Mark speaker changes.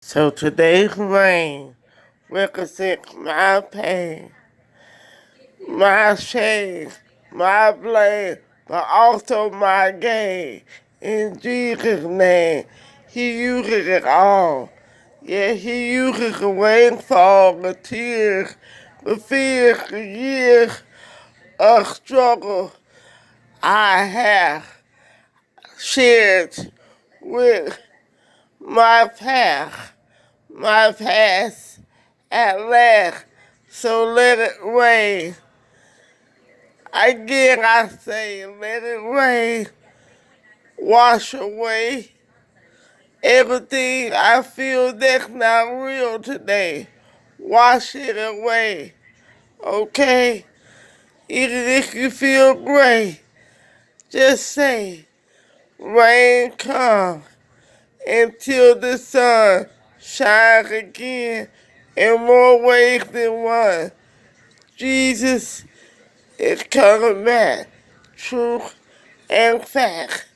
Speaker 1: So today's rain represents my pain, my shame, my blame, but also my gain. In Jesus' name, He uses it all. Yeah, He uses the rainfall, the tears, the fears, the years of struggle I have shared with my past at last. So let it rain. Again I say, let it rain. Wash away everything I feel that's not real today. Wash it away, okay? Even if you feel great, just say, rain come until the sun shines again in more ways than one. Jesus is coming back, truth and fact.